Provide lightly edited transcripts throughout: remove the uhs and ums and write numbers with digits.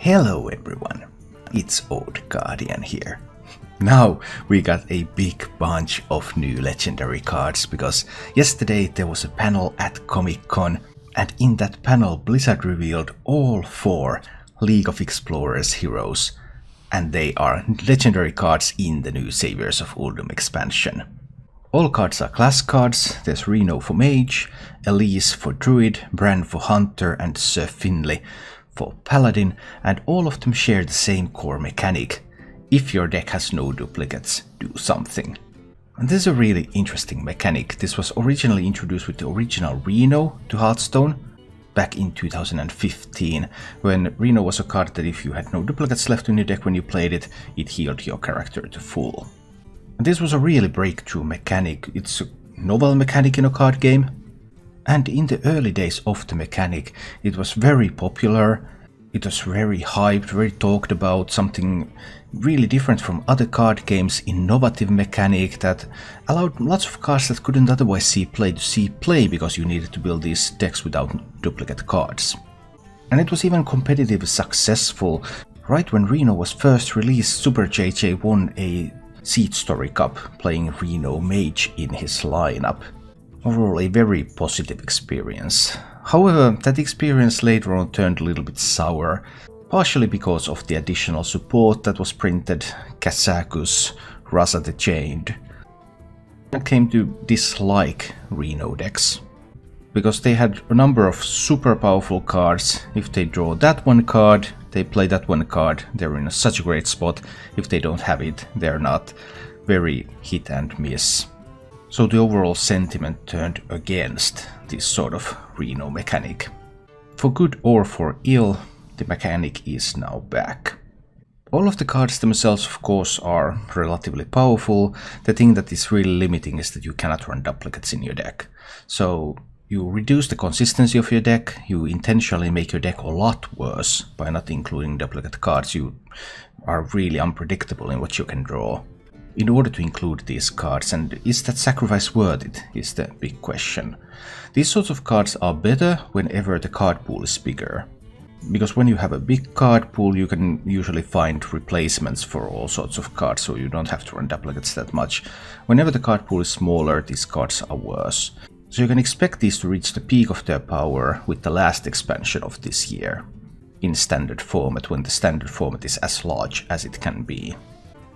Hello everyone, it's Old Guardian here. Now we got a big bunch of new legendary cards because yesterday there was a panel at Comic-Con, and in that panel Blizzard revealed all 4 League of Explorers heroes, and they are legendary cards in the new Saviors of Uldum expansion. All cards are class cards. There's Reno for Mage, Elise for Druid, Brann for Hunter, and Sir Finley for Paladin, and all of them share the same core mechanic. If your deck has no duplicates, do something. And this is a really interesting mechanic. This was originally introduced with the original Reno to Hearthstone back in 2015, when Reno was a card that if you had no duplicates left in your deck when you played it, it healed your character to full. And this was a really breakthrough mechanic. It's a novel mechanic in a card game. And in the early days of the mechanic, it was very popular, it was very hyped, very talked about, something really different from other card games, innovative mechanic that allowed lots of cards that couldn't otherwise see play to see play because you needed to build these decks without duplicate cards. And it was even competitively successful. Right when Reno was first released, Super JJ won a Seed Story Cup playing Reno Mage in his lineup. Overall, a very positive experience. However, that experience later on turned a little bit sour, partially because of the additional support that was printed, Kazakus, Rasa the Chained. I came to dislike Reno decks, because they had a number of super powerful cards. If they draw that one card, they play that one card, they're in such a great spot. If they don't have it, they're not. Very hit and miss. So the overall sentiment turned against this sort of Reno mechanic. For good or for ill, the mechanic is now back. All of the cards themselves, of course, are relatively powerful. The thing that is really limiting is that you cannot run duplicates in your deck. So you reduce the consistency of your deck, you intentionally make your deck a lot worse by not including duplicate cards. You are really unpredictable in what you can draw in order to include these cards, and is that sacrifice worth it, is the big question. These sorts of cards are better whenever the card pool is bigger, because when you have a big card pool you can usually find replacements for all sorts of cards, so you don't have to run duplicates that much. Whenever the card pool is smaller, these cards are worse. So you can expect these to reach the peak of their power with the last expansion of this year, in standard format, when the standard format is as large as it can be.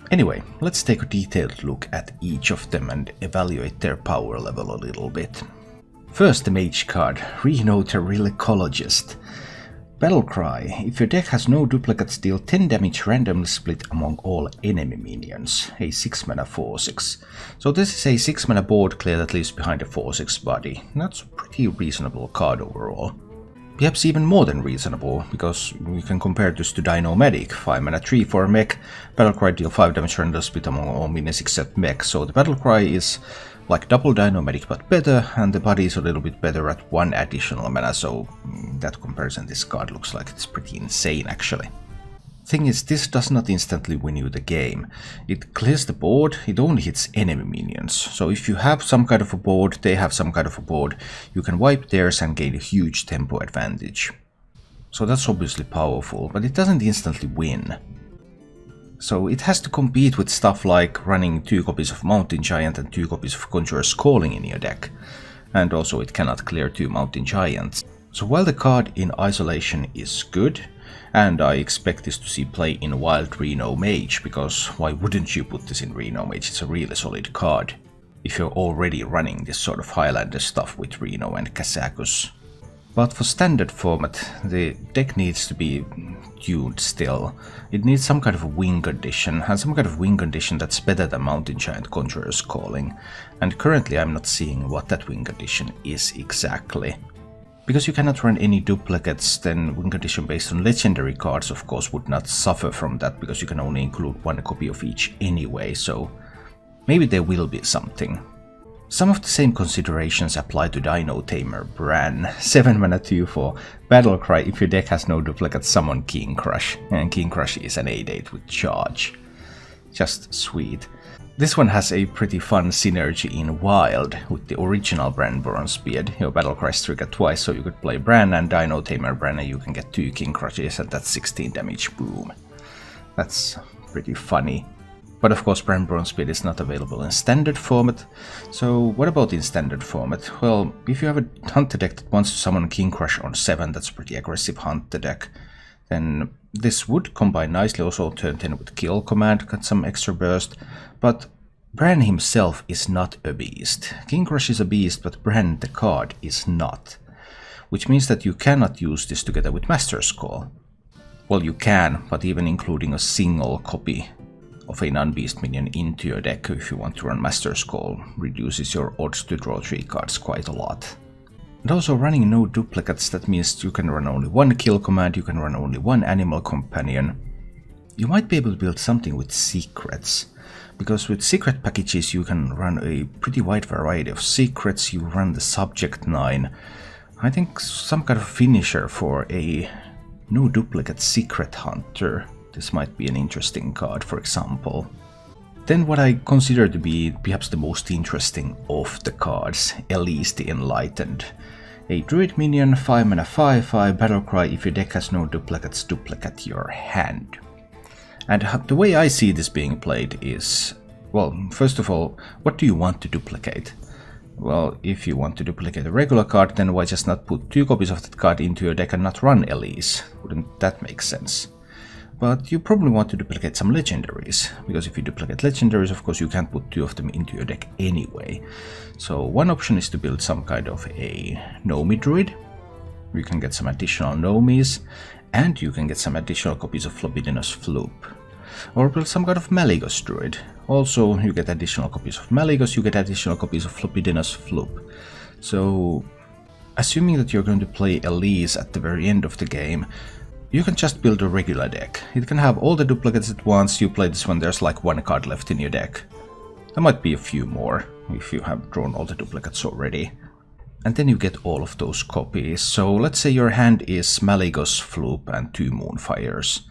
Anyway, let's take a detailed look at each of them and evaluate their power level a little bit. First, the Mage card, Reno the Ecologist. Battlecry. If your deck has no duplicates, deal 10 damage randomly split among all enemy minions. A 6-mana 4/6. So this is a 6-mana board clear that leaves behind a 4/6 body. That's a pretty reasonable card overall. Perhaps even more than reasonable, because you can compare this to Dino-Medic, 5-mana 3 for mech. Battlecry deal 5 damage random split among all minions except mech. So the Battlecry is like double Dino-Medic but better, and the body is a little bit better at 1 additional mana, so that comparison this card looks like it's pretty insane actually. Thing is, this does not instantly win you the game. It clears the board, it only hits enemy minions. So if you have some kind of a board, they have some kind of a board, you can wipe theirs and gain a huge tempo advantage. So that's obviously powerful, but it doesn't instantly win. So it has to compete with stuff like running 2 copies of Mountain Giant and 2 copies of Conjurer's Calling in your deck. And also it cannot clear 2 Mountain Giants. So while the card in isolation is good, and I expect this to see play in Wild Reno Mage, because why wouldn't you put this in Reno Mage? It's a really solid card if you're already running this sort of Highlander stuff with Reno and Kazakus. But for standard format, the deck needs to be tuned still. It needs some kind of a win condition, and some kind of win condition that's better than Mountain Giant Conjurer's Calling. And currently I'm not seeing what that win condition is exactly. Because you cannot run any duplicates, then win condition based on legendary cards of course would not suffer from that, because you can only include 1 copy of each anyway, so maybe there will be something. Some of the same considerations apply to Dino Tamer Brann, 7-mana 2 for Battlecry. If your deck has no duplicates, summon King Crush, and King Crush is an 8/8 with charge. Just sweet. This one has a pretty fun synergy in Wild with the original Brann Bronzebeard. Your battlecries trigger twice, so you could play Brann and Dino Tamer Brann and you can get 2 King Crutches and that's 16 damage, boom. That's pretty funny. But of course Brann Bronzebeard is not available in standard format. So what about in standard format? Well, if you have a hunter deck that wants to summon King Crush on 7, that's a pretty aggressive hunter deck, then this would combine nicely also turn 10 with Kill Command, got some extra burst. But Brann himself is not a beast. King Crush is a beast, but Brann the card is not. Which means that you cannot use this together with Master's Call. Well, you can, but even including a single copy of a non-beast minion into your deck if you want to run Master's Call reduces your odds to draw 3 cards quite a lot. And also running no duplicates, that means you can run only 1 Kill Command, you can run only 1 Animal Companion. You might be able to build something with secrets, because with secret packages you can run a pretty wide variety of secrets. You run the Subject 9. I think some kind of finisher for a no duplicate Secret Hunter. This might be an interesting card, for example. Then what I consider to be perhaps the most interesting of the cards, Elise the Enlightened. A druid minion, 5 mana 5/5, battlecry, if your deck has no duplicates, duplicate your hand. And the way I see this being played is, well, first of all, what do you want to duplicate? Well, if you want to duplicate a regular card, then why just not put 2 copies of that card into your deck and not run Elise? Wouldn't that make sense? But you probably want to duplicate some legendaries, because if you duplicate legendaries, of course you can't put 2 of them into your deck anyway. So one option is to build some kind of a Nomi druid. You can get some additional Nomis, and you can get some additional copies of Libidinous Floop. Or build some kind of Malygos druid. Also, you get additional copies of Malygos, you get additional copies of Libidinous Floop. So, assuming that you're going to play Elise at the very end of the game, you can just build a regular deck. It can have all the duplicates at once. You play this one, there's like 1 card left in your deck. There might be a few more if you have drawn all the duplicates already. And then you get all of those copies. So let's say your hand is Malygos, Floop and 2 Moonfires.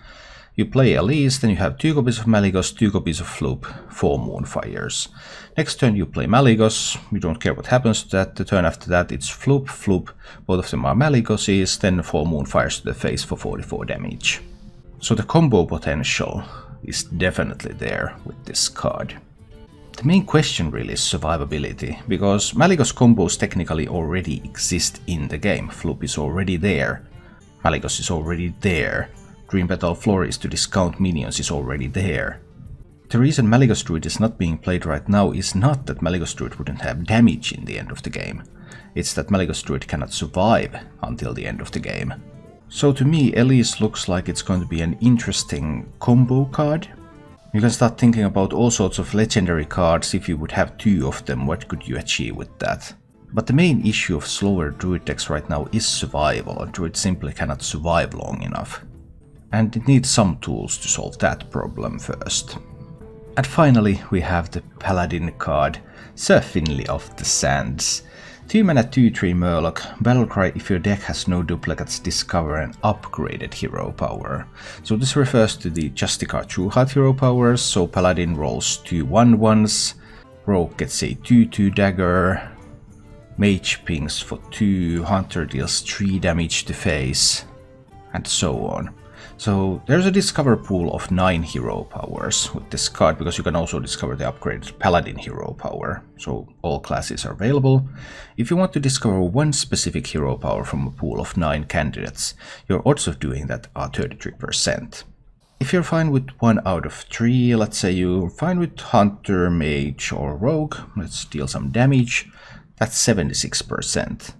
You play Elise, then you have 2 copies of Malygos, 2 copies of Floop, 4 Moonfires. Next turn you play Malygos, you don't care what happens to that. The turn after that it's Floop, Floop, both of them are Malygoses, then 4 Moonfires to the face for 44 damage. So the combo potential is definitely there with this card. The main question really is survivability, because Malygos combos technically already exist in the game. Floop is already there, Malygos is already there. Dream Battle Flores to discount minions is already there. The reason Malygos Druid is not being played right now is not that Malygos Druid wouldn't have damage in the end of the game. It's that Malygos Druid cannot survive until the end of the game. So to me, Elise looks like it's going to be an interesting combo card. You can start thinking about all sorts of legendary cards. If you would have 2 of them, what could you achieve with that? But the main issue of slower Druid decks right now is survival, and Druid simply cannot survive long enough. And it needs some tools to solve that problem first. And finally we have the Paladin card, Sir Finley of the Sands. 2 mana 2/3 Murloc, battlecry, if your deck has no duplicates, discover an upgraded hero power. So this refers to the Justicar True Heart hero powers, so Paladin rolls 2 1/1s, Rogue gets a 2/2 dagger, Mage pings for 2, Hunter deals 3 damage to face, and so on. So there's a discover pool of 9 hero powers with this card, because you can also discover the upgraded Paladin hero power, so all classes are available. If you want to discover one specific hero power from a pool of 9 candidates, your odds of doing that are 33%. If you're fine with 1 out of 3, let's say you're fine with Hunter, Mage or Rogue, let's deal some damage, that's 76%.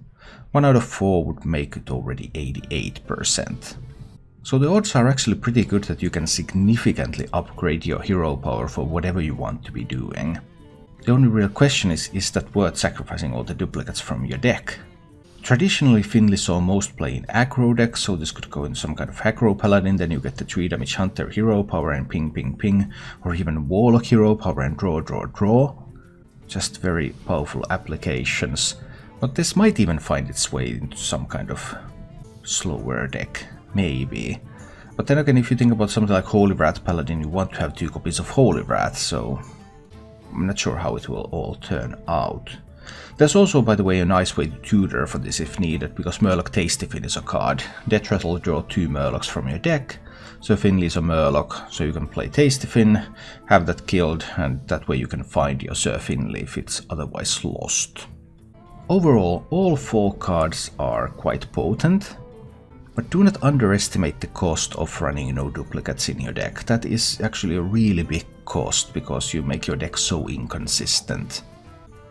1 out of 4 would make it already 88%. So the odds are actually pretty good that you can significantly upgrade your hero power for whatever you want to be doing. The only real question is that worth sacrificing all the duplicates from your deck? Traditionally Finley saw most play in aggro decks, so this could go in some kind of aggro Paladin, then you get the 3 damage Hunter hero power and ping ping ping, or even Warlock hero power and draw draw draw. Just very powerful applications. But this might even find its way into some kind of slower deck. Maybe. But then again, if you think about something like Holy Wrath Paladin, you want to have 2 copies of Holy Wrath, so I'm not sure how it will all turn out. There's also, by the way, a nice way to tutor for this if needed, because Murloc Tastyfin is a card. Death Threat will draw 2 Murlocs from your deck. Sir Finley is a Murloc, so you can play Tastyfin, have that killed, and that way you can find your Sir Finley if it's otherwise lost. Overall, all 4 cards are quite potent, but do not underestimate the cost of running no duplicates in your deck. That is actually a really big cost, because you make your deck so inconsistent.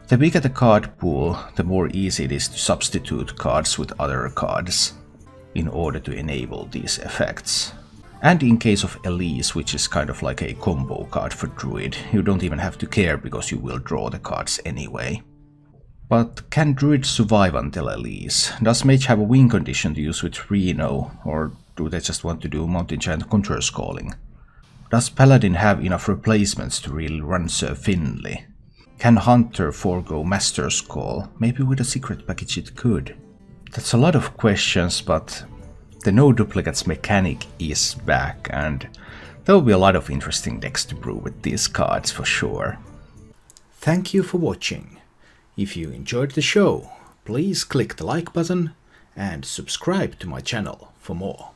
The bigger the card pool, the more easy it is to substitute cards with other cards in order to enable these effects. And in case of Elise, which is kind of like a combo card for Druid, you don't even have to care because you will draw the cards anyway. But can Druid survive until Elise? Does Mage have a win condition to use with Reno, or do they just want to do Mountain Giant Conjurer's Calling? Does Paladin have enough replacements to really run Sir Finley? Can Hunter forego Master's Call? Maybe with a secret package it could. That's a lot of questions, but the no duplicates mechanic is back, and there will be a lot of interesting decks to brew with these cards for sure. Thank you for watching. If you enjoyed the show, please click the like button and subscribe to my channel for more.